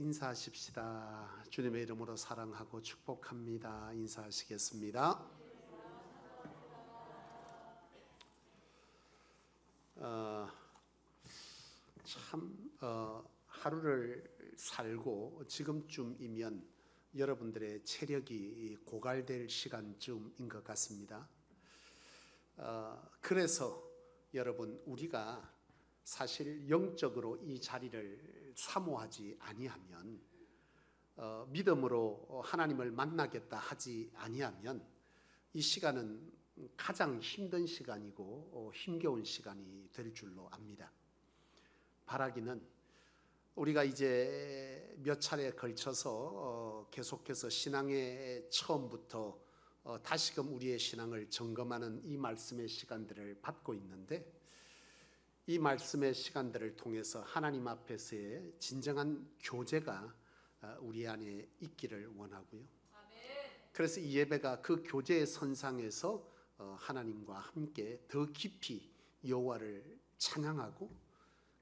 인사하십시다. 주님의 이름으로 사랑하고 축복합니다. 인사하시겠습니다. 하루를 살고 지금쯤이면 여러분들의 체력이 고갈될 시간쯤인 것 같습니다. 그래서 여러분, 우리가 사실 영적으로 이 자리를 사모하지 아니하면, 믿음으로 하나님을 만나겠다 하지 아니하면 이 시간은 가장 힘든 시간이고 힘겨운 시간이 될 줄로 압니다. 바라기는 우리가 이제 몇 차례에 걸쳐서 계속해서 신앙의 처음부터 다시금 우리의 신앙을 점검하는 이 말씀의 시간들을 받고 있는데, 이 말씀의 시간들을 통해서 하나님 앞에서의 진정한 교제가 우리 안에 있기를 원하고요. 그래서 이 예배가 그 교제의 선상에서 하나님과 함께 더 깊이 여호와를 찬양하고,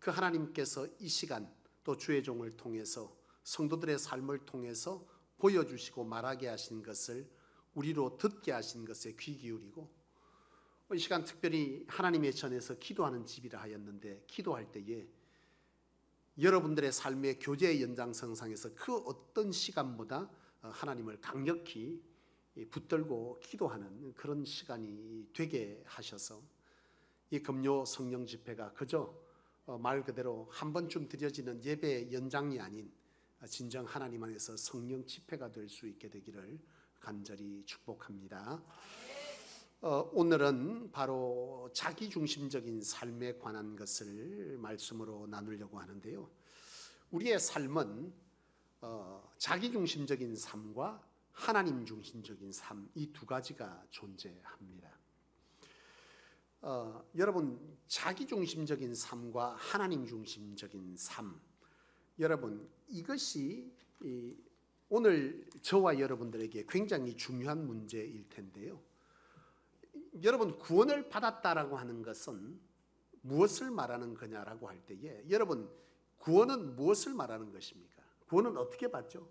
그 하나님께서 이 시간 또 주의 종을 통해서 성도들의 삶을 통해서 보여주시고 말하게 하신 것을 우리로 듣게 하신 것에 귀 기울이고, 이 시간 특별히 하나님의 전에서 기도하는 집이라 하였는데, 기도할 때에 여러분들의 삶의 교제의 연장선상에서 그 어떤 시간보다 하나님을 강력히 붙들고 기도하는 그런 시간이 되게 하셔서, 이 금요 성령 집회가 그저 말 그대로 한 번쯤 드려지는 예배의 연장이 아닌 진정 하나님 안에서 성령 집회가 될 수 있게 되기를 간절히 축복합니다. 오늘은 바로 자기중심적인 삶에 관한 것을 말씀으로 나누려고 하는데요. 우리의 삶은 자기중심적인 삶과 하나님 중심적인 삶, 이 두 가지가 존재합니다. 여러분, 자기중심적인 삶과 하나님 중심적인 삶, 여러분, 이것이 오늘 저와 여러분들에게 굉장히 중요한 문제일 텐데요. 여러분, 구원을 받았다라고 하는 것은 무엇을 말하는 거냐라고 할 때에, 여러분, 구원은 무엇을 말하는 것입니까? 구원은 어떻게 받죠?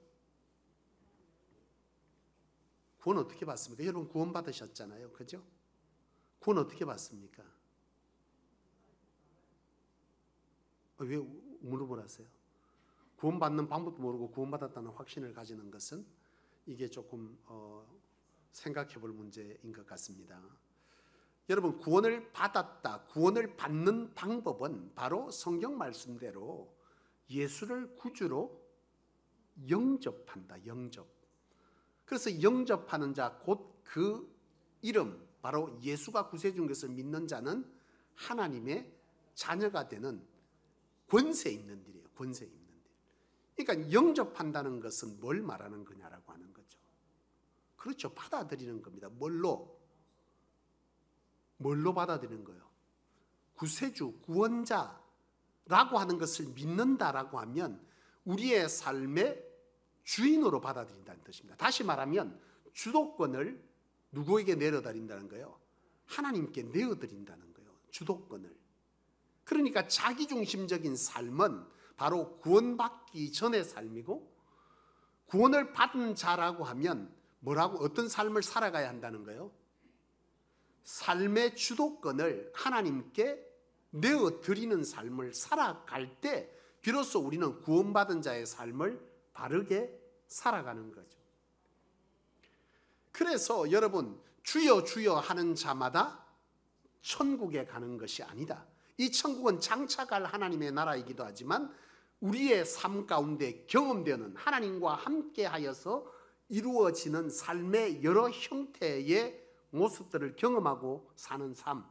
구원 어떻게 받습니까? 여러분, 구원 받으셨잖아요, 그죠? 구원 어떻게 받습니까? 왜 물어보라세요? 구원 받는 방법도 모르고 구원 받았다는 확신을 가지는 것은 이게 조금 생각해 볼 문제인 것 같습니다. 여러분, 구원을 받았다, 구원을 받는 방법은 바로 성경 말씀대로 예수를 구주로 영접한다. 영접. 그래서 영접하는 자, 곧 그 이름, 바로 예수가 구세주인 것을 믿는 자는 하나님의 자녀가 되는 권세 있는 일이에요. 권세 있는 일. 그러니까 영접한다는 것은 뭘 말하는 거냐라고 하는 거죠. 그렇죠. 받아들이는 겁니다. 뭘로 받아들이는 거예요? 구세주, 구원자라고 하는 것을 믿는다라고 하면 우리의 삶의 주인으로 받아들인다는 뜻입니다. 다시 말하면 주도권을 누구에게 내려드린다는 거예요? 하나님께 내어드린다는 거예요. 주도권을. 그러니까 자기중심적인 삶은 바로 구원받기 전의 삶이고, 구원을 받은 자라고 하면 뭐라고, 어떤 삶을 살아가야 한다는 거예요? 삶의 주도권을 하나님께 내어드리는 삶을 살아갈 때 비로소 우리는 구원받은 자의 삶을 바르게 살아가는 거죠. 그래서 여러분, 주여 주여 하는 자마다 천국에 가는 것이 아니다. 이 천국은 장차 갈 하나님의 나라이기도 하지만 우리의 삶 가운데 경험되는 하나님과 함께 하여서 이루어지는 삶의 여러 형태의 모습들을 경험하고 사는 삶,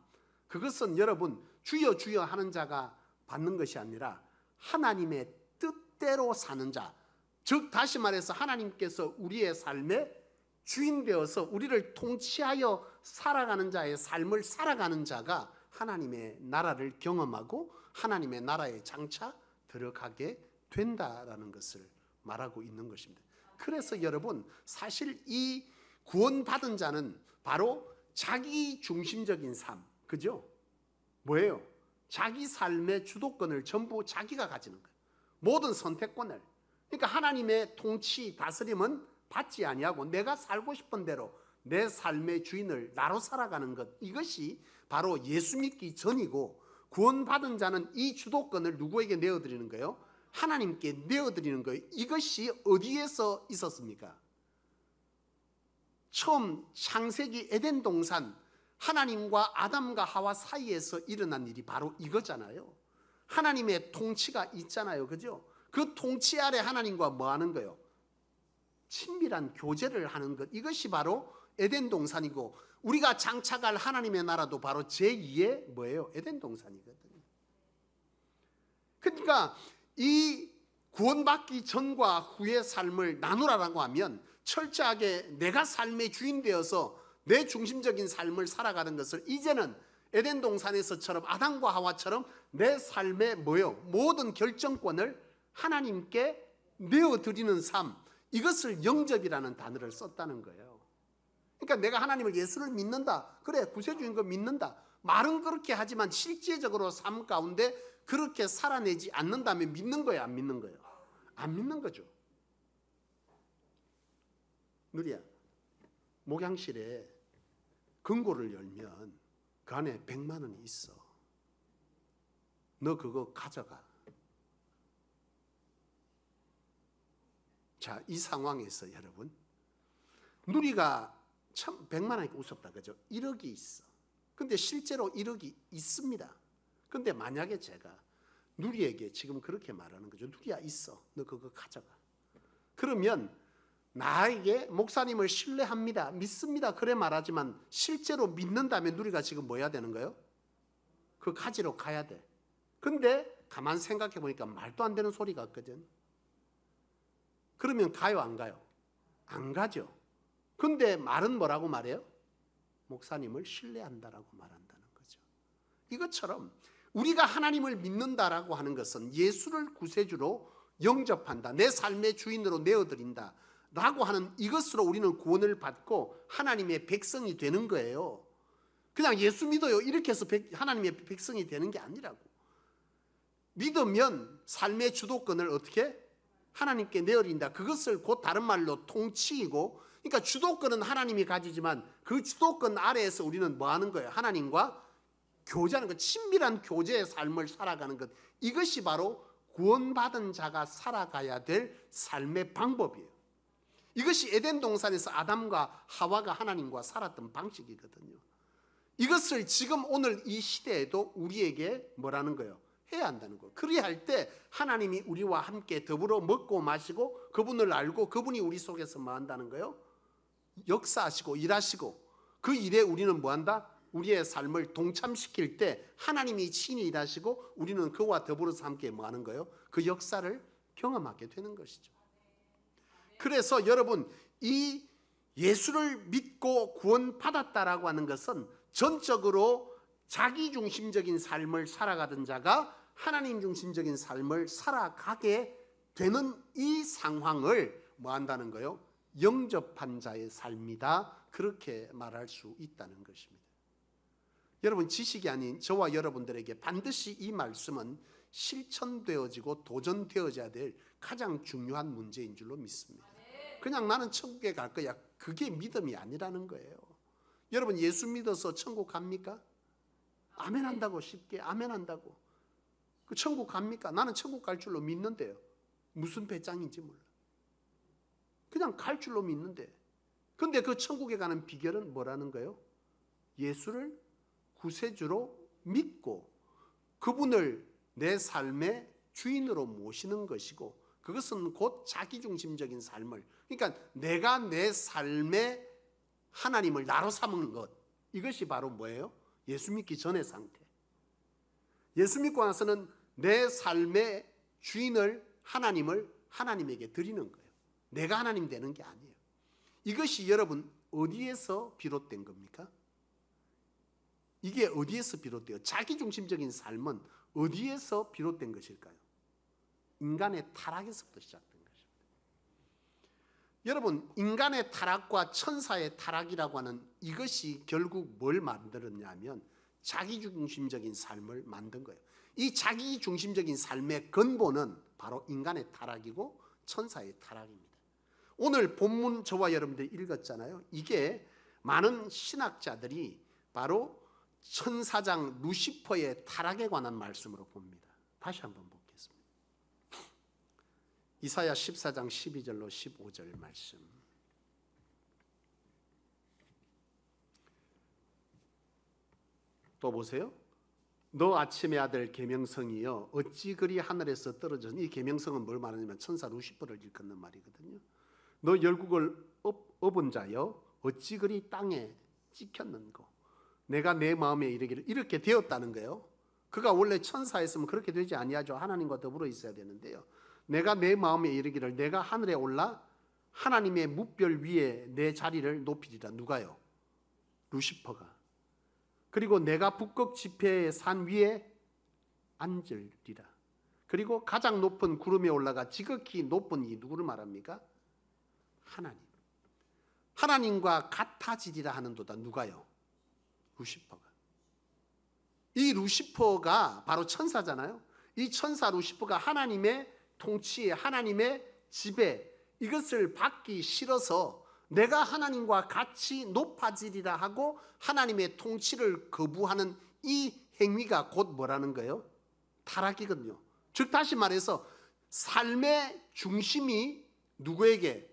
그것은 여러분 주여 주여 하는 자가 받는 것이 아니라 하나님의 뜻대로 사는 자, 즉 다시 말해서 하나님께서 우리의 삶의 주인 되어서 우리를 통치하여 살아가는 자의 삶을 살아가는 자가 하나님의 나라를 경험하고 하나님의 나라에 장차 들어가게 된다라는 것을 말하고 있는 것입니다. 그래서 여러분, 사실 이 구원받은 자는 바로 자기 중심적인 삶, 그죠? 뭐예요? 자기 삶의 주도권을 전부 자기가 가지는 거예요. 모든 선택권을. 그러니까 하나님의 통치, 다스림은 받지 아니하고 내가 살고 싶은 대로 내 삶의 주인을 나로 살아가는 것, 이것이 바로 예수 믿기 전이고, 구원받은 자는 이 주도권을 누구에게 내어드리는 거예요? 하나님께 내어드리는 거예요. 이것이 어디에서 있었습니까? 처음 창세기 에덴 동산, 하나님과 아담과 하와 사이에서 일어난 일이 바로 이거잖아요. 하나님의 통치가 있잖아요. 그죠? 그 통치 아래 하나님과 뭐 하는 거예요? 친밀한 교제를 하는 것, 이것이 바로 에덴 동산이고, 우리가 장착할 하나님의 나라도 바로 제2의 뭐예요? 에덴 동산이거든요. 그러니까 이 구원받기 전과 후의 삶을 나누라라고 하면, 철저하게 내가 삶의 주인 되어서 내 중심적인 삶을 살아가는 것을 이제는 에덴 동산에서처럼 아담과 하와처럼 내 삶의 뭐요? 모든 결정권을 하나님께 내어드리는 삶, 이것을 영접이라는 단어를 썼다는 거예요. 그러니까 내가 하나님을, 예수를 믿는다, 그래 구세주인 거 믿는다, 말은 그렇게 하지만 실제적으로 삶 가운데 그렇게 살아내지 않는다면 믿는 거예요, 안 믿는 거예요? 안 믿는 거죠. 누리야, 목양실에 금고를 열면 그 안에 100만 원이 있어. 너 그거 가져가. 자, 이 상황에서 여러분, 누리가 참 100만 원이니까 우습다, 그죠? 1억이 있어. 근데 실제로 1억이 있습니다. 근데 만약에 제가 누리에게 지금 그렇게 말하는 거죠. 누리야, 있어. 너 그거 가져가. 그러면 나에게 목사님을 신뢰합니다, 믿습니다, 그래 말하지만 실제로 믿는다면 누리가 지금 뭐 해야 되는 거예요? 그 가지러 가야 돼. 근데 가만 생각해 보니까 말도 안 되는 소리 같거든. 그러면 가요, 안 가요? 안 가죠. 근데 말은 뭐라고 말해요? 목사님을 신뢰한다라고 말한다는 거죠. 이것처럼 우리가 하나님을 믿는다라고 하는 것은 예수를 구세주로 영접한다, 내 삶의 주인으로 내어드린다 라고 하는 이것으로 우리는 구원을 받고 하나님의 백성이 되는 거예요. 그냥 예수 믿어요 이렇게 해서 하나님의 백성이 되는 게 아니라고. 믿으면 삶의 주도권을 어떻게? 하나님께 내어린다. 그것을 곧 다른 말로 통치이고, 그러니까 주도권은 하나님이 가지지만 그 주도권 아래에서 우리는 뭐 하는 거예요? 하나님과 교제하는 것, 친밀한 교제의 삶을 살아가는 것, 이것이 바로 구원받은 자가 살아가야 될 삶의 방법이에요. 이것이 에덴 동산에서 아담과 하와가 하나님과 살았던 방식이거든요. 이것을 지금 오늘 이 시대에도 우리에게 뭐라는 거예요? 해야 한다는 거예요. 그래야 할 때 하나님이 우리와 함께 더불어 먹고 마시고 그분을 알고 그분이 우리 속에서 뭐 한다는 거예요? 역사하시고 일하시고, 그 일에 우리는 뭐 한다? 우리의 삶을 동참시킬 때 하나님이 친히 일하시고 우리는 그와 더불어서 함께 뭐 하는 거예요? 그 역사를 경험하게 되는 것이죠. 그래서 여러분, 이 예수를 믿고 구원받았다라고 하는 것은 전적으로 자기중심적인 삶을 살아가던 자가 하나님 중심적인 삶을 살아가게 되는 이 상황을 뭐 한다는 거예요? 영접한 자의 삶이다, 그렇게 말할 수 있다는 것입니다. 여러분, 지식이 아닌 저와 여러분들에게 반드시 이 말씀은 실천되어지고 도전되어져야 될 가장 중요한 문제인 줄로 믿습니다. 그냥 나는 천국에 갈 거야, 그게 믿음이 아니라는 거예요. 여러분, 예수 믿어서 천국 갑니까? 아멘 한다고, 쉽게 아멘 한다고. 그 천국 갑니까? 나는 천국 갈 줄로 믿는데요. 무슨 배짱인지 몰라. 그냥 갈 줄로 믿는데. 근데 그 천국에 가는 비결은 뭐라는 거예요? 예수를 구세주로 믿고 그분을 내 삶의 주인으로 모시는 것이고, 그것은 곧 자기중심적인 삶을, 그러니까 내가 내 삶의 하나님을 나로 삼은 것, 이것이 바로 뭐예요? 예수 믿기 전의 상태. 예수 믿고 나서는 내 삶의 주인을, 하나님을 하나님에게 드리는 거예요. 내가 하나님 되는 게 아니에요. 이것이 여러분 어디에서 비롯된 겁니까? 이게 어디에서 비롯돼요? 자기중심적인 삶은 어디에서 비롯된 것일까요? 인간의 타락에서부터 시작된 것입니다. 여러분, 인간의 타락과 천사의 타락이라고 하는 이것이 결국 뭘 만들었냐면 자기중심적인 삶을 만든 거예요. 이 자기중심적인 삶의 근본은 바로 인간의 타락이고 천사의 타락입니다. 오늘 본문 저와 여러분들이 읽었잖아요. 이게 많은 신학자들이 바로 천사장 루시퍼의 타락에 관한 말씀으로 봅니다. 다시 한번 보겠습니다. 이사야 14장 12절로 15절 말씀. 또 보세요. 너 아침의 아들 계명성이여 어찌 그리 하늘에서 떨어졌니? 이 계명성은 뭘 말하냐면 천사 루시퍼를 일컫는 말이거든요. 너 열국을 업은 자여 어찌 그리 땅에 찍혔는고? 내가 내 마음에 이르기를 이렇게 되었다는 거예요. 그가 원래 천사였으면 그렇게 되지 아니하죠. 하나님과 더불어 있어야 되는데요. 내가 내 마음에 이르기를 내가 하늘에 올라 하나님의 뭇별 위에 내 자리를 높이리라. 누가요? 루시퍼가. 그리고 내가 북극 지폐의 산 위에 앉으리라. 그리고 가장 높은 구름에 올라가 지극히 높은 이 누구를 말합니까? 하나님. 하나님과 같아지리라 하는도다. 누가요? 루시퍼가. 이 루시퍼가 바로 천사잖아요. 이 천사 루시퍼가 하나님의 통치에, 하나님의 지배, 이것을 받기 싫어서 내가 하나님과 같이 높아지리라 하고 하나님의 통치를 거부하는 이 행위가 곧 뭐라는 거예요? 타락이거든요. 즉 다시 말해서 삶의 중심이 누구에게?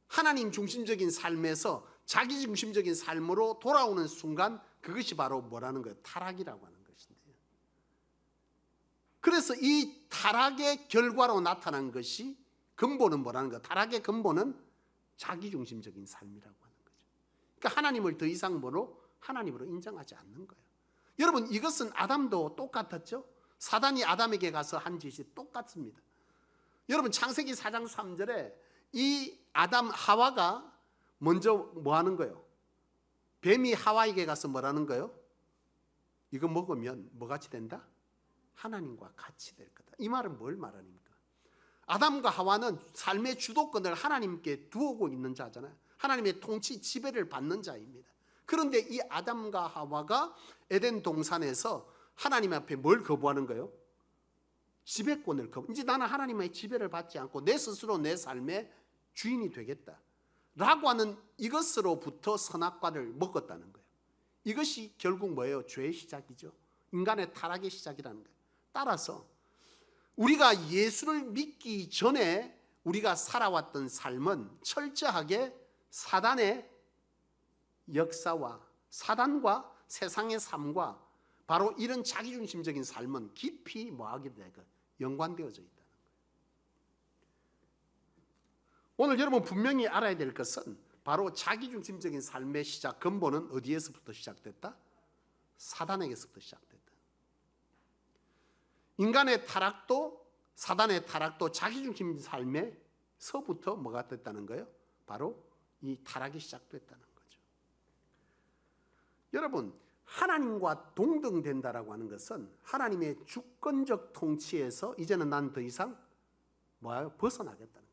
하나님 중심적인 삶에서 자기 중심적인 삶으로 돌아오는 순간 그것이 바로 뭐라는 거예요? 타락이라고 하는 것인데요. 그래서 이 타락의 결과로 나타난 것이 근본은 뭐라는 거예요? 타락의 근본은 자기 중심적인 삶이라고 하는 거죠. 그러니까 하나님을 더 이상 뭐로? 하나님으로 인정하지 않는 거예요. 여러분 이것은 아담도 똑같았죠? 사단이 아담에게 가서 한 짓이 똑같습니다. 여러분 창세기 4장 3절에 이 아담 하와가 먼저 뭐 하는 거예요? 뱀이 하와에게 가서 뭐라는 거예요? 이거 먹으면 뭐같이 된다? 하나님과 같이 될 거다. 이 말은 뭘 말합니까? 아담과 하와는 삶의 주도권을 하나님께 두고 있는 자잖아요. 하나님의 통치 지배를 받는 자입니다. 그런데 이 아담과 하와가 에덴 동산에서 하나님 앞에 뭘 거부하는 거예요? 지배권을 거부. 이제 나는 하나님의 지배를 받지 않고 내 스스로 내 삶의 주인이 되겠다 라고 하는 이것으로부터 선악과를 먹었다는 거예요. 이것이 결국 뭐예요? 죄의 시작이죠. 인간의 타락의 시작이라는 거예요. 따라서 우리가 예수를 믿기 전에 우리가 살아왔던 삶은 철저하게 사단의 역사와 사단과 세상의 삶과 바로 이런 자기중심적인 삶은 깊이 뭐하게 되고 연관되어져 있다는 거예요. 오늘 여러분 분명히 알아야 될 것은 바로 자기중심적인 삶의 시작 근본은 어디에서부터 시작됐다? 사단에게서부터 시작됐다. 인간의 타락도 사단의 타락도 자기중심 삶에서부터 뭐가 됐다는 거예요? 바로 이 타락이 시작됐다는 거죠. 여러분 하나님과 동등된다라고 하는 것은 하나님의 주권적 통치에서 이제는 난 더 이상 뭐예요? 벗어나겠다는 거예요.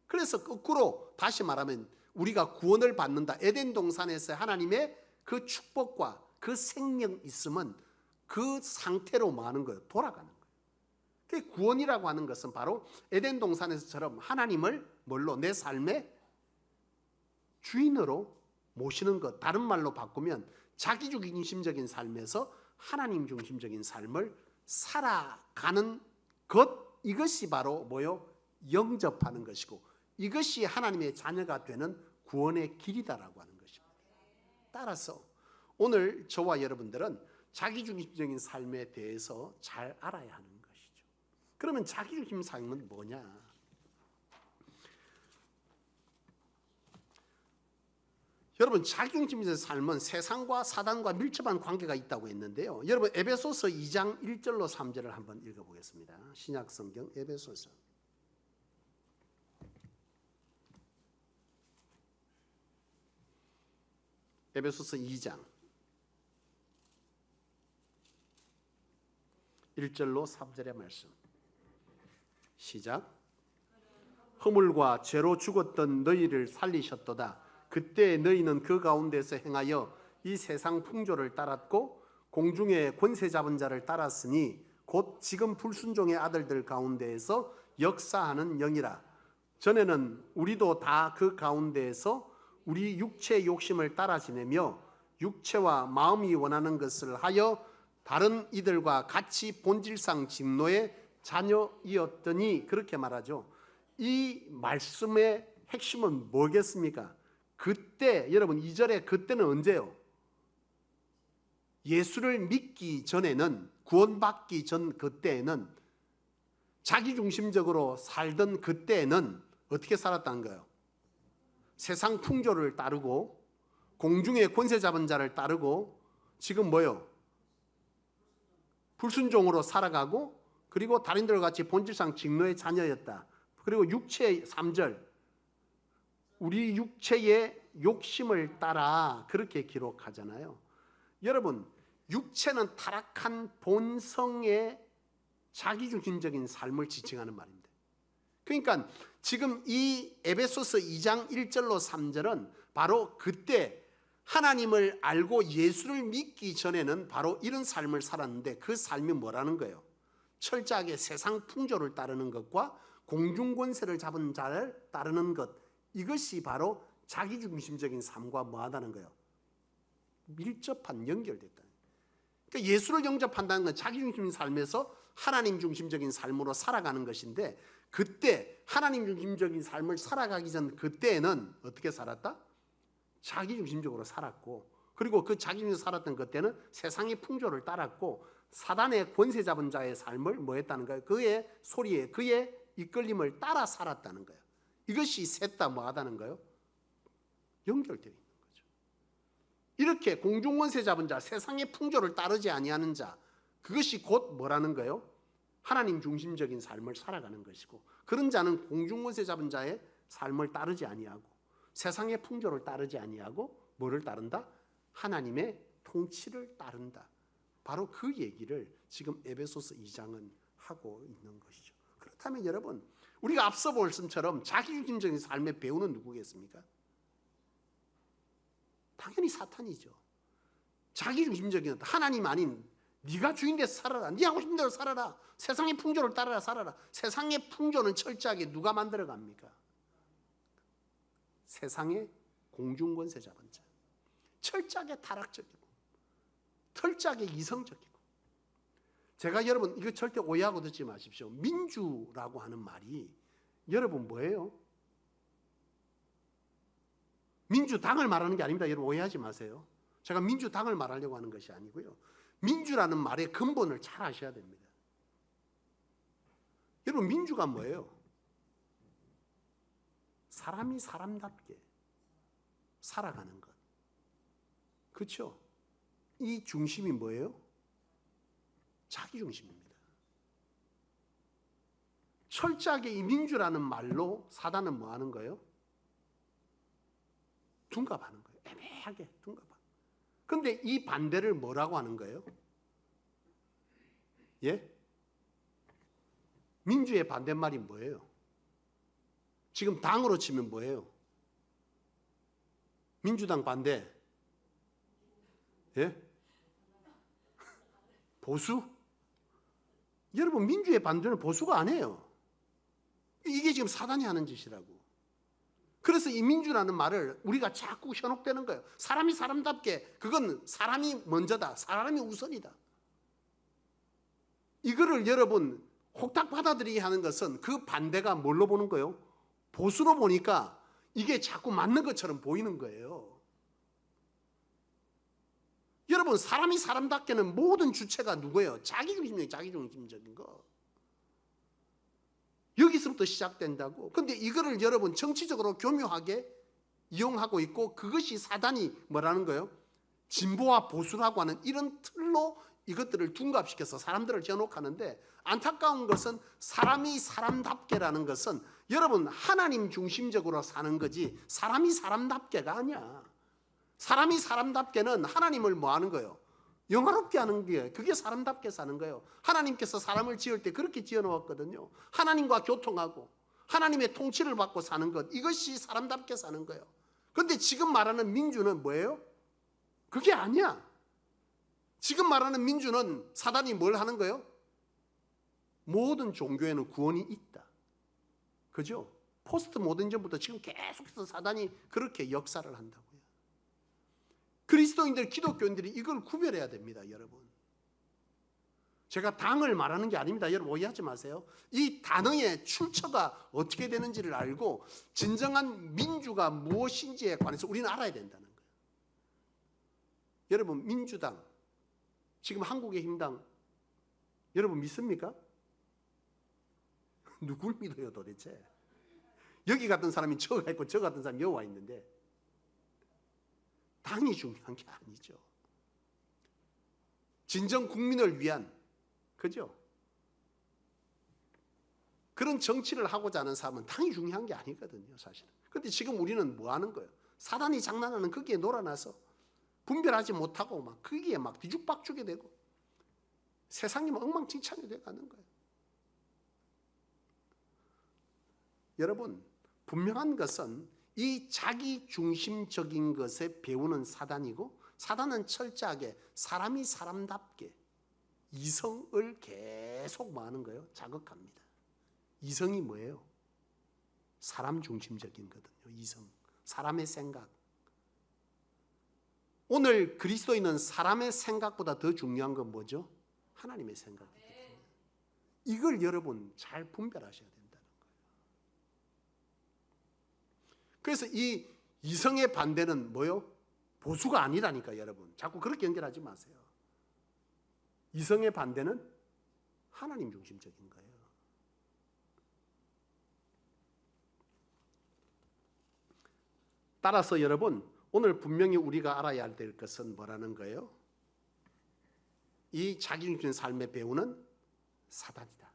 그래서 거꾸로 다시 말하면 우리가 구원을 받는다. 에덴 동산에서 하나님의 그 축복과 그 생명 있음은 그 상태로 뭐 하는 거예요? 돌아가는 거예요. 그 구원이라고 하는 것은 바로 에덴 동산에서처럼 하나님을 뭘로? 내 삶의 주인으로 모시는 것. 다른 말로 바꾸면 자기 중심적인 삶에서 하나님 중심적인 삶을 살아가는 것. 이것이 바로 뭐요? 영접하는 것이고 이것이 하나님의 자녀가 되는 구원의 길이다라고 하는 것입니다. 따라서 오늘 저와 여러분들은 자기중심적인 삶에 대해서 잘 알아야 하는 것이죠. 그러면 자기중심 삶은 뭐냐? 여러분 자기중심적인 삶은 세상과 사단과 밀접한 관계가 있다고 했는데요. 여러분 에베소서 2장 1절로 3절을 한번 읽어보겠습니다. 신약성경 에베소서. 에베소서 2장 1절로 3절의 말씀. 시작. 허물과 죄로 죽었던 너희를 살리셨도다. 그때 너희는 그 가운데서 행하여 이 세상 풍조를 따랐고 공중의 권세 잡은 자를 따랐으니 곧 지금 불순종의 아들들 가운데에서 역사하는 영이라. 전에는 우리도 다 그 가운데에서 우리 육체의 욕심을 따라 지내며 육체와 마음이 원하는 것을 하여 다른 이들과 같이 본질상 진노의 자녀이었더니, 그렇게 말하죠. 이 말씀의 핵심은 뭐겠습니까? 그때, 여러분 2절에 그때는 언제요? 예수를 믿기 전에는, 구원받기 전 그때에는, 자기중심적으로 살던 그때에는 어떻게 살았다는 거예요? 세상 풍조를 따르고 공중의 권세 잡은 자를 따르고 지금 뭐요? 불순종으로 살아가고, 그리고 다른들과 같이 본질상 직노의 자녀였다. 그리고 육체의 3절, 우리 육체의 욕심을 따라, 그렇게 기록하잖아요. 여러분, 육체는 타락한 본성의 자기중심적인 삶을 지칭하는 말입니다. 그러니까 지금 이 에베소서 2장 1절로 3절은 바로 그때 하나님을 알고 예수를 믿기 전에는 바로 이런 삶을 살았는데, 그 삶이 뭐라는 거예요? 철저하게 세상 풍조를 따르는 것과 공중권세를 잡은 자를 따르는 것, 이것이 바로 자기중심적인 삶과 뭐하다는 거예요? 밀접한, 연결됐다. 그러니까 예수를 영접한다는 건 자기중심적인 삶에서 하나님 중심적인 삶으로 살아가는 것인데, 그때 하나님 중심적인 삶을 살아가기 전 그때에는 어떻게 살았다? 자기중심적으로 살았고, 그리고 그 자기중심적으로 살았던 그때는 세상의 풍조를 따랐고, 사단의 권세 잡은 자의 삶을 뭐 했다는 거예요? 그의 소리에, 그의 이끌림을 따라 살았다는 거예요. 이것이 셋 다 뭐 하다는 거예요? 연결되어 있는 거죠. 이렇게 공중권세 잡은 자, 세상의 풍조를 따르지 아니하는 자, 그것이 곧 뭐라는 거예요? 하나님 중심적인 삶을 살아가는 것이고, 그런 자는 공중권세 잡은 자의 삶을 따르지 아니하고 세상의 풍조를 따르지 아니하고 뭐를 따른다? 하나님의 통치를 따른다. 바로 그 얘기를 지금 에베소서 2장은 하고 있는 것이죠. 그렇다면 여러분, 우리가 앞서 볼 말씀처럼 자기중심적인 삶의 배우는 누구겠습니까? 당연히 사탄이죠. 자기중심적인, 하나님 아닌 네가 주인 돼서 살아라, 네 하고 싶은 대로 살아라, 세상의 풍조를 따라 살아라. 세상의 풍조는 철저하게 누가 만들어 갑니까? 세상의 공중권세 잡은 자, 철저하게 타락적이고 철저하게 이성적이고. 제가 여러분 이거 절대 오해하고 듣지 마십시오. 민주라고 하는 말이 여러분 뭐예요? 민주당을 말하는 게 아닙니다. 여러분 오해하지 마세요. 제가 민주당을 말하려고 하는 것이 아니고요. 민주라는 말의 근본을 잘 아셔야 됩니다. 여러분 민주가 뭐예요? 사람이 사람답게 살아가는 것. 그렇죠? 이 중심이 뭐예요? 자기 중심입니다. 철저하게 이 민주라는 말로 사단은 뭐 하는 거예요? 둔갑하는 거예요. 애매하게 둔갑하는. 그런데 이 반대를 뭐라고 하는 거예요? 예? 민주의 반대말이 뭐예요? 지금 당으로 치면 뭐예요? 민주당 반대. 예? 보수? 여러분 민주의 반대는 보수가 아니에요. 이게 지금 사단이 하는 짓이라고. 그래서 이 민주라는 말을 우리가 자꾸 현혹되는 거예요. 사람이 사람답게, 그건 사람이 먼저다, 사람이 우선이다. 이거를 여러분 혹딱 받아들이게 하는 것은 그 반대가 뭘로 보는 거예요? 보수로 보니까 이게 자꾸 맞는 것처럼 보이는 거예요. 여러분 사람이 사람답게는 모든 주체가 누구예요? 자기중심적인 거. 여기서부터 시작된다고. 근데 이거를 여러분 정치적으로 교묘하게 이용하고 있고, 그것이 사단이 뭐라는 거예요? 진보와 보수라고 하는 이런 틀로 이것들을 둔갑시켜서 사람들을 현혹하는데, 안타까운 것은 사람이 사람답게라는 것은 여러분 하나님 중심적으로 사는 거지 사람이 사람답게가 아니야. 사람이 사람답게는 하나님을 뭐 하는 거예요? 영화롭게 하는 게, 그게 사람답게 사는 거예요. 하나님께서 사람을 지을 때 그렇게 지어 놓았거든요. 하나님과 교통하고 하나님의 통치를 받고 사는 것, 이것이 사람답게 사는 거예요. 그런데 지금 말하는 민주는 뭐예요? 그게 아니야. 지금 말하는 민주는 사단이 뭘 하는 거예요? 모든 종교에는 구원이 있다. 그죠? 포스트 모더니즘부터 지금 계속해서 사단이 그렇게 역사를 한다고요. 그리스도인들, 기독교인들이 이걸 구별해야 됩니다, 여러분. 제가 당을 말하는 게 아닙니다. 여러분 오해하지 마세요. 이 단어의 출처가 어떻게 되는지를 알고 진정한 민주가 무엇인지에 관해서 우리는 알아야 된다는 거예요. 여러분 민주당, 지금 한국의 힘당 여러분 믿습니까? 누굴 믿어요 도대체? 여기 같은 사람이 저가 있고 저 같은 사람이 여기 와 있는데 당이 중요한 게 아니죠. 진정 국민을 위한, 그죠? 그런 정치를 하고자 하는 사람은 당이 중요한 게 아니거든요, 사실은. 그런데 지금 우리는 뭐 하는 거예요? 사단이 장난하는 거기에 놀아나서 분별하지 못하고 막 거기에 막 뒤죽박죽이 되고 세상이 막 엉망진창이 돼가는 거예요. 여러분, 분명한 것은 이 자기 중심적인 것에 배우는 사단이고, 사단은 철저하게 사람이 사람답게 이성을 계속 뭐 하는 거예요? 자극합니다. 이성이 뭐예요? 사람 중심적인 거거든요. 이성, 사람의 생각. 오늘 그리스도인은 사람의 생각보다 더 중요한 건 뭐죠? 하나님의 생각이기 때문에 이걸 여러분 잘 분별하셔야 된다는 거예요. 그래서 이 이성의 반대는 뭐요? 보수가 아니라니까 여러분. 자꾸 그렇게 연결하지 마세요. 이성의 반대는 하나님 중심적인 거예요. 따라서 여러분 오늘 분명히 우리가 알아야 될 것은 뭐라는 거예요? 이 자기중심 삶의 배우는 사단이다.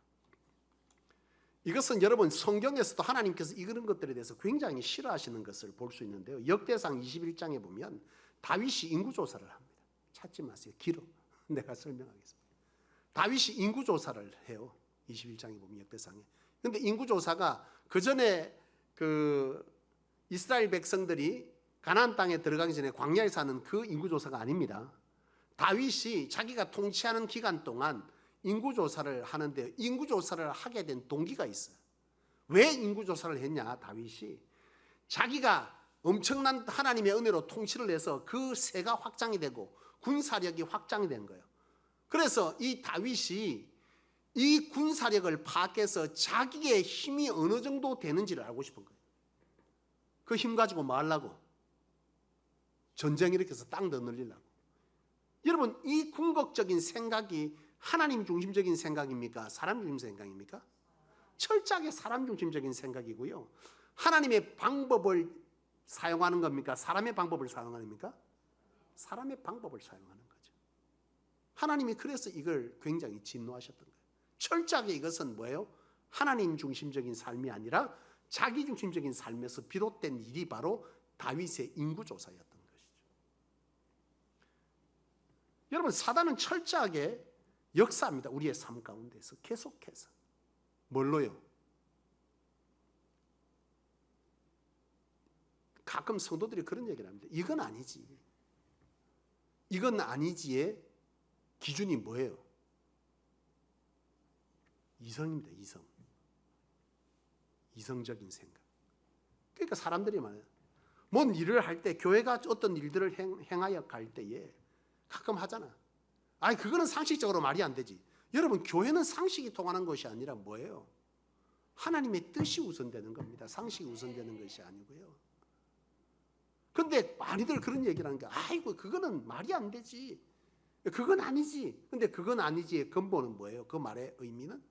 이것은 여러분 성경에서도 하나님께서 이런 것들에 대해서 굉장히 싫어하시는 것을 볼 수 있는데요. 역대상 21장에 보면 다윗이 인구조사를 합니다. 찾지 마세요. 길어. 내가 설명하겠습니다. 다윗이 인구조사를 해요. 21장에 보면 역대상에. 그런데 인구조사가 그 전에 이스라엘 백성들이 가나안 땅에 들어가기 전에 광야에 사는 그 인구조사가 아닙니다. 다윗이 자기가 통치하는 기간 동안 인구조사를 하는데 인구조사를 하게 된 동기가 있어요. 왜 인구조사를 했냐? 다윗이 자기가 엄청난 하나님의 은혜로 통치를 해서 그 세가 확장이 되고 군사력이 확장이 된 거예요. 그래서 이 다윗이 이 군사력을 파악해서 자기의 힘이 어느 정도 되는지를 알고 싶은 거예요. 그 힘 가지고 뭐 하려고? 전쟁 일으켜서 땅 더 늘리려고. 여러분 이 궁극적인 생각이 하나님 중심적인 생각입니까? 사람 중심적인 생각입니까? 철저하게 사람 중심적인 생각이고요. 하나님의 방법을 사용하는 겁니까? 사람의 방법을 사용하는 겁니까? 사람의 방법을 사용하는 거죠. 하나님이 그래서 이걸 굉장히 진노하셨던 거예요. 철저하게 이것은 뭐예요? 하나님 중심적인 삶이 아니라 자기 중심적인 삶에서 비롯된 일이 바로 다윗의 인구조사였던 것이죠. 여러분 사단은 철저하게 역사합니다. 우리의 삶 가운데서 계속해서. 뭘로요? 가끔 성도들이 그런 얘기를 합니다. 이건 아니지. 이건 아니지의 기준이 뭐예요? 이성입니다. 이성. 이성적인 생각. 그러니까 사람들이 말해요. 뭔 일을 할 때 교회가 어떤 일들을 행하여 갈 때에 가끔 하잖아. 아니 그거는 상식적으로 말이 안 되지. 여러분 교회는 상식이 통하는 것이 아니라 뭐예요? 하나님의 뜻이 우선되는 겁니다. 상식이 우선되는 것이 아니고요. 근데 많이들 그런 얘기를 하는 게 아이고 그거는 말이 안 되지. 그건 아니지. 근데 그건 아니지의 근본은 뭐예요? 그 말의 의미는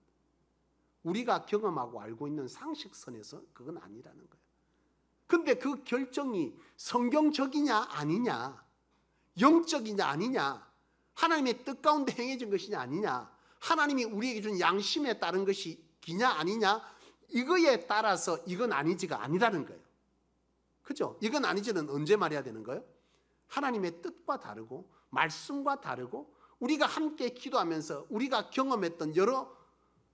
우리가 경험하고 알고 있는 상식선에서 그건 아니라는 거예요. 근데 그 결정이 성경적이냐 아니냐, 영적이냐 아니냐, 하나님의 뜻 가운데 행해진 것이냐 아니냐, 하나님이 우리에게 준 양심에 따른 것이 기냐 아니냐, 이거에 따라서 이건 아니지가 아니라는 거예요. 그죠? 이건 아니지는 언제 말해야 되는 거예요? 하나님의 뜻과 다르고 말씀과 다르고 우리가 함께 기도하면서 우리가 경험했던 여러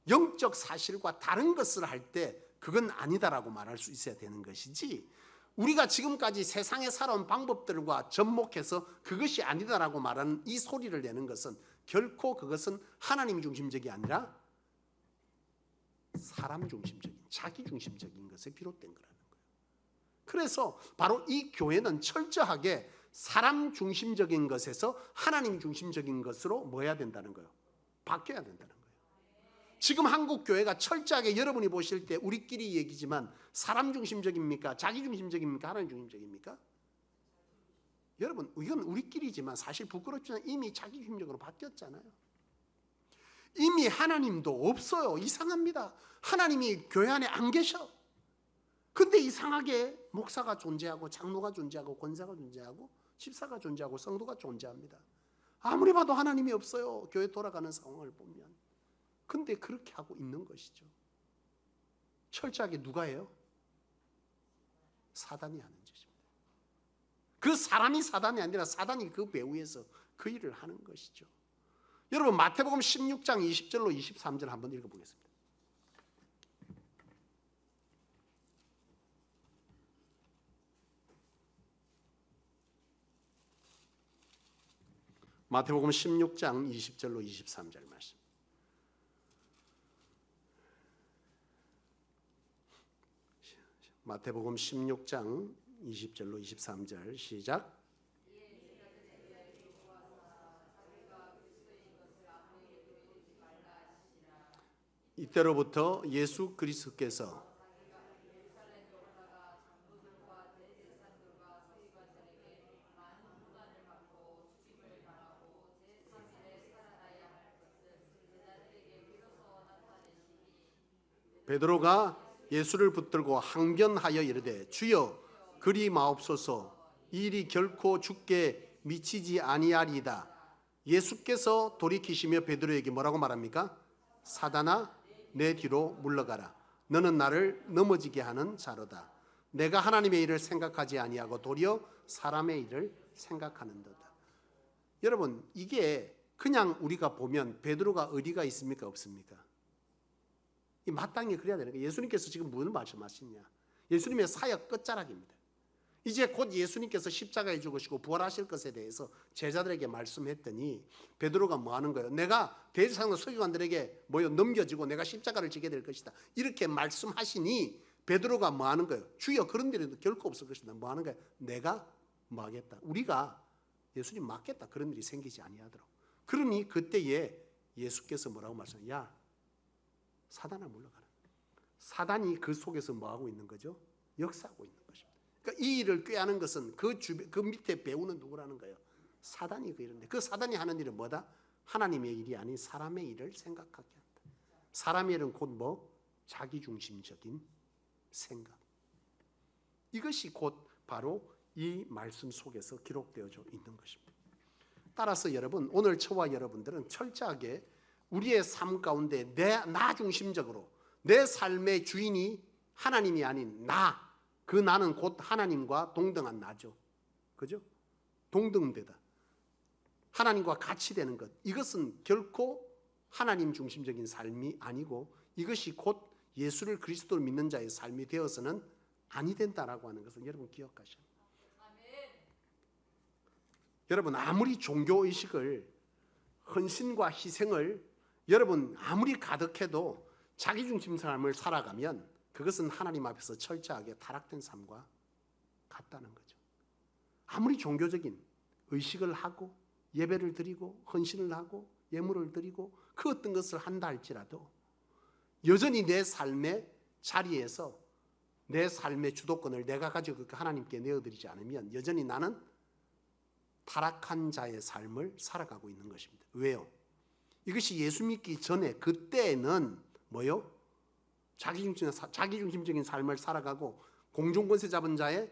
영적 사실과 다른 것을 할 때 그건 아니다라고 말할 수 있어야 되는 것이지, 우리가 지금까지 세상에 살아온 방법들과 접목해서 그것이 아니다라고 말하는 이 소리를 내는 것은 결코 그것은 하나님 중심적이 아니라 사람 중심적인, 자기 중심적인 것에 비롯된 거라는 거예요. 그래서 바로 이 교회는 철저하게 사람 중심적인 것에서 하나님 중심적인 것으로 뭐 해야 된다는 거예요? 바뀌어야 된다는 거예요. 지금 한국 교회가 철저하게 여러분이 보실 때 우리끼리 얘기지만 사람 중심적입니까? 자기 중심적입니까? 하나님 중심적입니까? 여러분, 이건 우리끼리지만 사실 부끄럽지만 이미 자기 중심적으로 바뀌었잖아요. 이미 하나님도 없어요. 이상합니다. 하나님이 교회 안에 안 계셔. 근데 이상하게 목사가 존재하고 장로가 존재하고 권사가 존재하고 집사가 존재하고 성도가 존재합니다. 아무리 봐도 하나님이 없어요. 교회 돌아가는 상황을 보면. 근데 그렇게 하고 있는 것이죠. 철저하게 누가 해요? 사단이 하는 짓입니다. 그 사람이 사단이 아니라 사단이 그 배후에서 그 일을 하는 것이죠. 여러분, 마태복음 16장 20절로 23절 한번 읽어보겠습니다. 마태복음 16장 20절로 23절 말씀. 마태복음 16장 20절로 23절 시작. 이때로부터 예수 그리스도께서 베드로가 예수를 붙들고 항변하여 이르되 주여 그리 마옵소서 이 일이 결코 죽게 미치지 아니하리이다. 예수께서 돌이키시며 베드로에게 뭐라고 말합니까? 사단아 내 뒤로 물러가라. 너는 나를 넘어지게 하는 자로다. 내가 하나님의 일을 생각하지 아니하고 도리어 사람의 일을 생각하는도다. 여러분, 이게 그냥 우리가 보면 베드로가 어디가 있습니까? 없습니까? 이 마땅히 그래야 되는 거예요. 예수님께서 지금 무슨 말씀하시냐? 예수님의 사역 끝자락입니다. 이제 곧 예수님께서 십자가에 죽으시고 부활하실 것에 대해서 제자들에게 말씀했더니 베드로가 뭐 하는 거예요? 내가 대제사장과 서기관들에게 넘겨지고 내가 십자가를 지게 될 것이다. 이렇게 말씀하시니 베드로가 뭐 하는 거예요? 주여 그런 일은 결코 없을 것이다. 뭐 하는 거예요? 내가 뭐 하겠다. 우리가 예수님 맞겠다. 그런 일이 생기지 아니하도록. 그러니 그때에 예수께서 뭐라고 말씀해요? 야, 사단아 물러가라. 사단이 그 속에서 뭐 하고 있는 거죠? 역사하고 있는 것입니다. 그러니까 이 일을 꾀하는 것은 그 밑에 배우는 누구라는 거예요? 사단이 그 일인데 그 사단이 하는 일은 뭐다? 하나님의 일이 아닌 사람의 일을 생각하게 한다. 사람의 일은 곧 뭐? 자기중심적인 생각. 이것이 곧 바로 이 말씀 속에서 기록되어져 있는 것입니다. 따라서 여러분, 오늘 저와 여러분들은 철저하게 우리의 삶 가운데 나 중심적으로 내 삶의 주인이 하나님이 아닌 나, 그 나는 곧 하나님과 동등한 나죠. 그죠? 동등되다. 하나님과 같이 되는 것. 이것은 결코 하나님 중심적인 삶이 아니고 이것이 곧 예수를 그리스도를 믿는 자의 삶이 되어서는 아니 된다라고 하는 것을 여러분 기억하셔야 합니다. 여러분, 아무리 종교의식을, 헌신과 희생을 여러분 아무리 가득해도 자기중심 삶을 살아가면 그것은 하나님 앞에서 철저하게 타락된 삶과 같다는 거죠. 아무리 종교적인 의식을 하고 예배를 드리고 헌신을 하고 예물을 드리고 그 어떤 것을 한다 할지라도 여전히 내 삶의 자리에서 내 삶의 주도권을 내가 가지고 하나님께 내어드리지 않으면 여전히 나는 타락한 자의 삶을 살아가고 있는 것입니다. 왜요? 이것이 예수 믿기 전에 그때는 뭐요? 자기중심적인 삶을 살아가고 공중권세 잡은 자의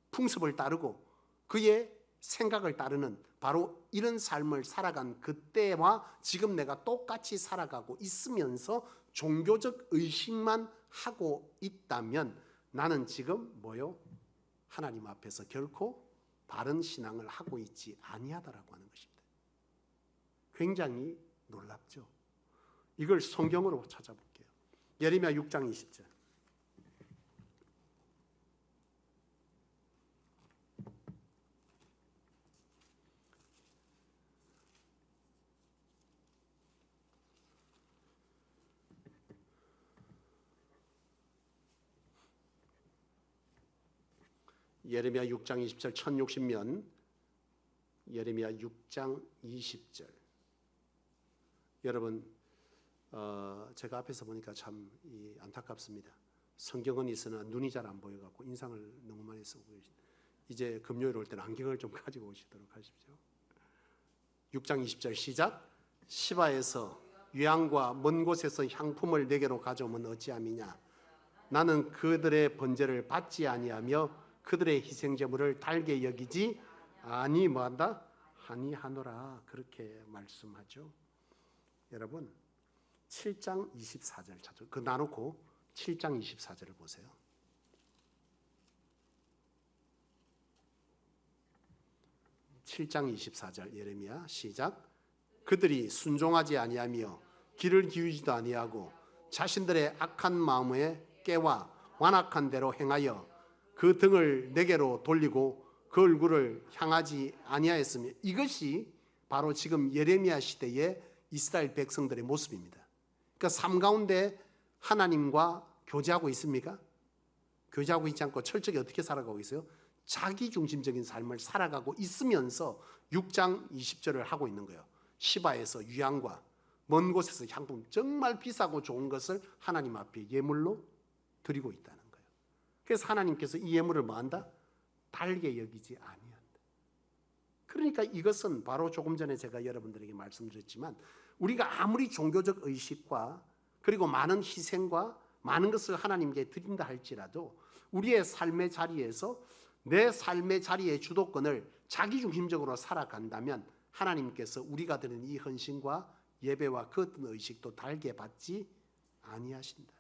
풍습을 따르고 그의 생각을 따르는 바로 이런 삶을 살아간 그때와 지금 내가 똑같이 살아가고 있으면서 종교적 의식만 하고 있다면 나는 지금 뭐요? 하나님 앞에서 결코 바른 신앙을 하고 있지 아니하다라고 하는 것입니다. 굉장히 놀랍죠. 이걸 성경으로 찾아볼게요. 예레미야 6장 20절. 예레미야 6장 20절 1060면 예레미야 6장 20절. 여러분 제가 앞에서 보니까 참 안타깝습니다. 성경은 있으나 눈이 잘 안 보여갖고 인상을 너무 많이 쓰고 계십니다. 이제 금요일 올 때는 안경을 좀 가지고 오시도록 하십시오. 6장 20절 시작. 시바에서 유향과 먼 곳에서 향품을 내게로 가져오면 어찌함이냐. 나는 그들의 번제를 받지 아니하며 그들의 희생제물을 달게 여기지 아니 뭐한다? 아니하노라. 그렇게 말씀하죠. 여러분 7장 24절 찾아. 그 나놓고 7장 24절을 보세요. (7장 24절) 예레미야 시작. 그들이 순종하지 아니하며 귀를 기울이지도 아니하고 자신들의 악한 마음에 깨와 완악한 대로 행하여 그 등을 내게로 돌리고 그 얼굴을 향하지 아니하였으며. 이것이 바로 지금 예레미야 시대의 이스라엘 백성들의 모습입니다. 그러니까 삶 가운데 하나님과 교제하고 있습니까? 교제하고 있지 않고 철저히 어떻게 살아가고 있어요? 자기중심적인 삶을 살아가고 있으면서 6장 20절을 하고 있는 거예요. 시바에서 유향과 먼 곳에서 향품, 정말 비싸고 좋은 것을 하나님 앞에 예물로 드리고 있다는 거예요. 그래서 하나님께서 이 예물을 뭐한다? 달게 여기지 아니한다. 그러니까 이것은 바로 조금 전에 제가 여러분들에게 말씀드렸지만 우리가 아무리 종교적 의식과 그리고 많은 희생과 많은 것을 하나님께 드린다 할지라도 우리의 삶의 자리에서 내 삶의 자리의 주도권을 자기중심적으로 살아간다면 하나님께서 우리가 드리는 이 헌신과 예배와 그 어떤 의식도 달게 받지 아니하신다.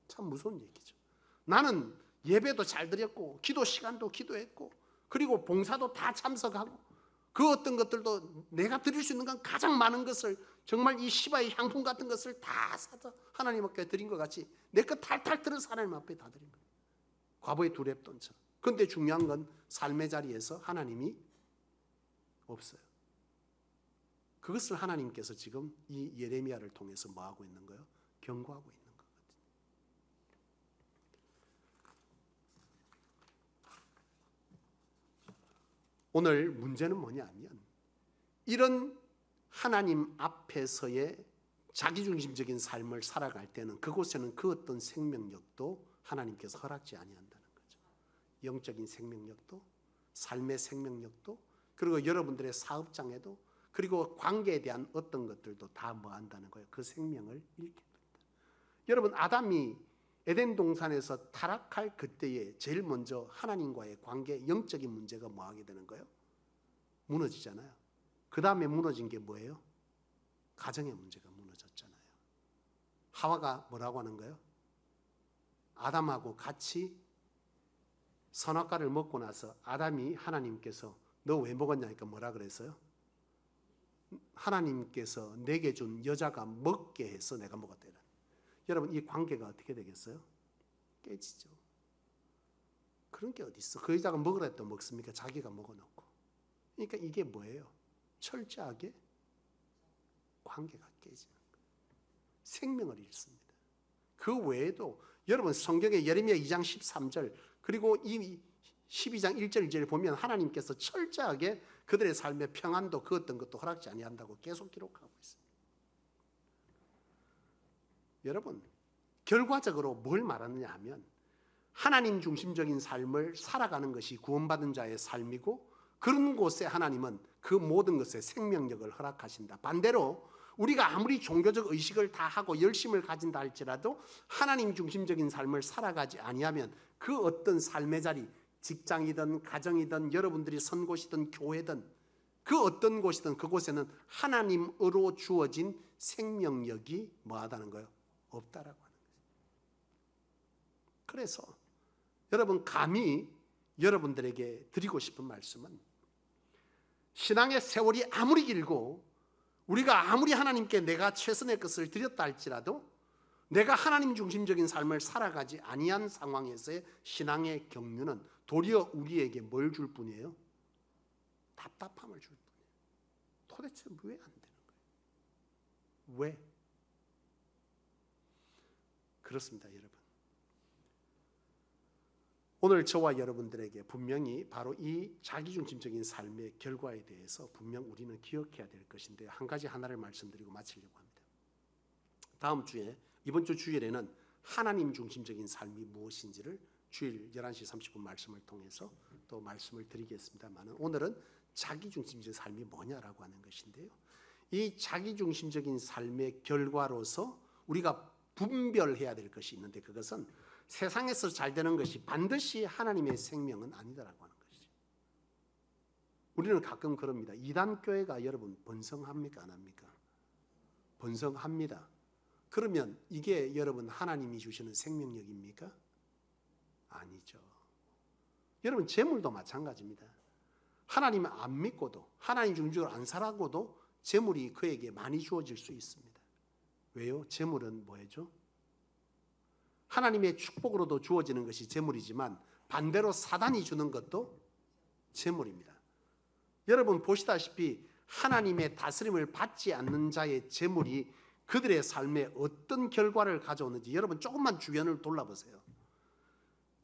참 무서운 얘기죠. 나는 예배도 잘 드렸고 기도 시간도 기도했고 그리고 봉사도 다 참석하고 그 어떤 것들도 내가 드릴 수 있는 건 가장 많은 것을 정말 이 시바의 향품 같은 것을 다 사서 하나님 앞에 드린 것 같이 내 것 탈탈 털어서 하나님 앞에 다 드린 거예요. 과부의 두 랩돈처럼. 그런데 중요한 건 삶의 자리에서 하나님이 없어요. 그것을 하나님께서 지금 이 예레미야를 통해서 뭐하고 있는 거예요? 경고하고 있는 거거든요. 오늘 문제는 뭐냐면 이런 하나님 앞에서의 자기중심적인 삶을 살아갈 때는 그곳에는 그 어떤 생명력도 하나님께서 허락지 아니한다는 거죠. 영적인 생명력도 삶의 생명력도 그리고 여러분들의 사업장에도 그리고 관계에 대한 어떤 것들도 다 뭐 한다는 거예요. 그 생명을 잃게 된다. 여러분 아담이 에덴 동산에서 타락할 그때에 제일 먼저 하나님과의 관계 영적인 문제가 뭐 하게 되는 거예요? 무너지잖아요. 그 다음에 무너진 게 뭐예요? 가정의 문제가 무너졌잖아요. 하와가 뭐라고 하는 거예요? 아담하고 같이 선악과를 먹고 나서 아담이 하나님께서 너 왜 먹었냐니까 뭐라 그랬어요? 하나님께서 내게 준 여자가 먹게 해서 내가 먹었다. 여러분 이 관계가 어떻게 되겠어요? 깨지죠. 그런 게 어디 있어? 그 여자가 먹으라 해도 먹습니까? 자기가 먹어놓고. 그러니까 이게 뭐예요? 철저하게 관계가 깨지는 거예요. 생명을 잃습니다. 그 외에도 여러분 성경의 예레미야 2장 13절 그리고 이 12장 1절 2절을 보면 하나님께서 철저하게 그들의 삶의 평안도 그 어떤 것도 허락지 아니한다고 계속 기록하고 있습니다. 여러분 결과적으로 뭘 말하느냐 하면 하나님 중심적인 삶을 살아가는 것이 구원받은 자의 삶이고 그런 곳에 하나님은 그 모든 것에 생명력을 허락하신다. 반대로 우리가 아무리 종교적 의식을 다 하고 열심을 가진다 할지라도 하나님 중심적인 삶을 살아가지 아니하면 그 어떤 삶의 자리 직장이든 가정이든 여러분들이 선 곳이든 교회든 그 어떤 곳이든 그곳에는 하나님으로 주어진 생명력이 뭐하다는 거예요? 없다라고 하는 거예요. 그래서 여러분 감히 여러분들에게 드리고 싶은 말씀은 신앙의 세월이 아무리 길고 우리가 아무리 하나님께 내가 최선의 것을 드렸다 할지라도 내가 하나님 중심적인 삶을 살아가지 아니한 상황에서의 신앙의 경륜은 도리어 우리에게 뭘 줄 뿐이에요? 답답함을 줄 뿐이에요. 도대체 왜 안 되는 거예요? 왜? 그렇습니다, 여러분. 오늘 저와 여러분들에게 분명히 바로 이 자기중심적인 삶의 결과에 대해서 분명 우리는 기억해야 될 것인데, 한 가지 하나를 말씀드리고 마치려고 합니다. 다음 주에, 이번 주 주일에는 하나님 중심적인 삶이 무엇인지를 주일 11시 30분 말씀을 통해서 또 말씀을 드리겠습니다만, 오늘은 자기중심적인 삶이 뭐냐라고 하는 것인데요, 이 자기중심적인 삶의 결과로서 우리가 분별해야 될 것이 있는데, 그것은 세상에서 잘 되는 것이 반드시 하나님의 생명은 아니다라고 하는 것이죠. 우리는 가끔 그럽니다. 이단교회가 여러분 번성합니까? 안 합니까? 번성합니다. 그러면 이게 여러분 하나님이 주시는 생명력입니까? 아니죠. 여러분 재물도 마찬가지입니다. 하나님을 안 믿고도, 하나님 중심적으로 안 살아고도 재물이 그에게 많이 주어질 수 있습니다. 왜요? 재물은 뭐죠? 하나님의 축복으로도 주어지는 것이 재물이지만 반대로 사단이 주는 것도 재물입니다. 여러분 보시다시피 하나님의 다스림을 받지 않는 자의 재물이 그들의 삶에 어떤 결과를 가져오는지 여러분 조금만 주변을 돌아보세요.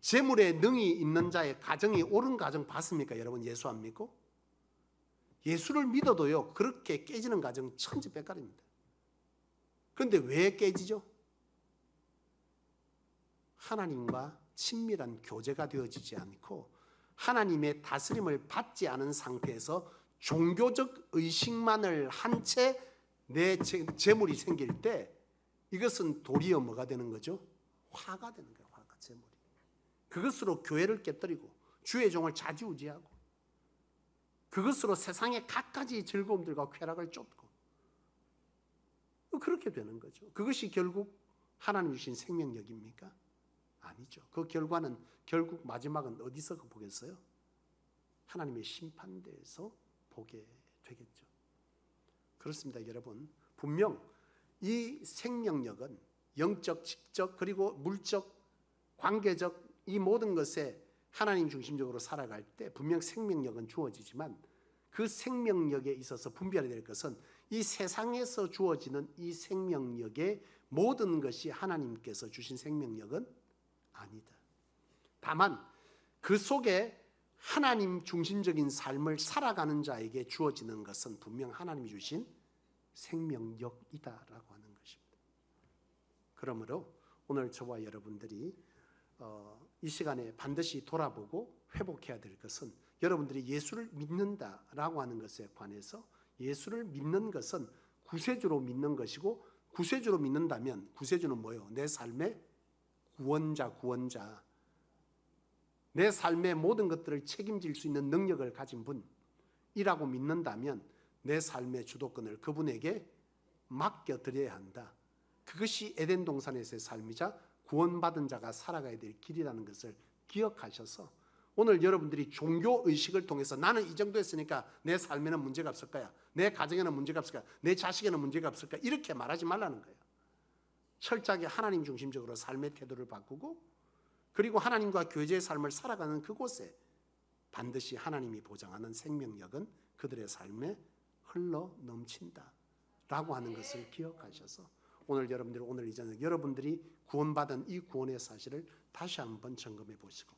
재물에 능이 있는 자의 가정이 옳은 가정 봤습니까? 여러분 예수 안 믿고? 예수를 믿어도요 그렇게 깨지는 가정 천지백갈입니다. 그런데 왜 깨지죠? 하나님과 친밀한 교제가 되어지지 않고 하나님의 다스림을 받지 않은 상태에서 종교적 의식만을 한 채 내 재물이 생길 때 이것은 도리어 뭐가 되는 거죠? 화가 되는 거예요. 화가, 재물이. 그것으로 교회를 깨뜨리고 주의 종을 좌지우지하고 그것으로 세상의 갖가지 즐거움들과 쾌락을 쫓고 그렇게 되는 거죠. 그것이 결국 하나님 주신 생명력입니까? 아니죠. 그 결과는 결국 마지막은 어디서 보겠어요? 하나님의 심판대에서 보게 되겠죠. 그렇습니다. 여러분 분명 이 생명력은 영적, 직적 그리고 물적, 관계적 이 모든 것에 하나님 중심적으로 살아갈 때 분명 생명력은 주어지지만 그 생명력에 있어서 분별해야 될 것은 이 세상에서 주어지는 이 생명력의 모든 것이 하나님께서 주신 생명력은 아니다. 다만 그 속에 하나님 중심적인 삶을 살아가는 자에게 주어지는 것은 분명 하나님이 주신 생명력이다라고 하는 것입니다. 그러므로 오늘 저와 여러분들이 이 시간에 반드시 돌아보고 회복해야 될 것은 여러분들이 예수를 믿는다라고 하는 것에 관해서 예수를 믿는 것은 구세주로 믿는 것이고 구세주로 믿는다면 구세주는 뭐예요? 내 삶의 구원자 내 삶의 모든 것들을 책임질 수 있는 능력을 가진 분이라고 믿는다면 내 삶의 주도권을 그분에게 맡겨드려야 한다. 그것이 에덴 동산에서의 삶이자 구원받은 자가 살아가야 될 길이라는 것을 기억하셔서 오늘 여러분들이 종교의식을 통해서 나는 이 정도 했으니까 내 삶에는 문제가 없을 거야, 내 가정에는 문제가 없을 거야, 내 자식에는 문제가 없을 거야, 이렇게 말하지 말라는 거예요. 철저하게 하나님 중심적으로 삶의 태도를 바꾸고 그리고 하나님과 교제의 삶을 살아가는 그곳에 반드시 하나님이 보장하는 생명력은 그들의 삶에 흘러 넘친다라고 하는 것을 기억하셔서 오늘 여러분들이 오늘 이 저녁 여러분들이 구원받은 이 구원의 사실을 다시 한번 점검해 보시고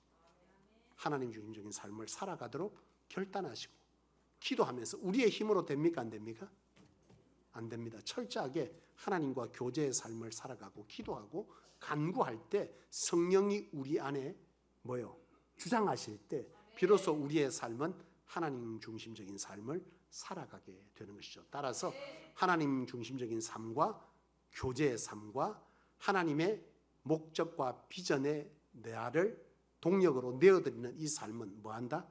하나님 중심적인 삶을 살아가도록 결단하시고 기도하면서 우리의 힘으로 됩니까? 안 됩니까? 안 됩니다. 철저하게 하나님과 교제의 삶을 살아가고 기도하고 간구할 때 성령이 우리 안에 주장하실 때 비로소 우리의 삶은 하나님 중심적인 삶을 살아가게 되는 것이죠. 따라서 하나님 중심적인 삶과 교제의 삶과 하나님의 목적과 비전의 내아를 동력으로 내어드리는 이 삶은 뭐한다?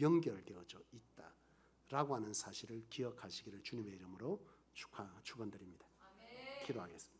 연결되어져 있다라고 하는 사실을 기억하시기를 주님의 이름으로 축원드립니다. 기도하겠습니다.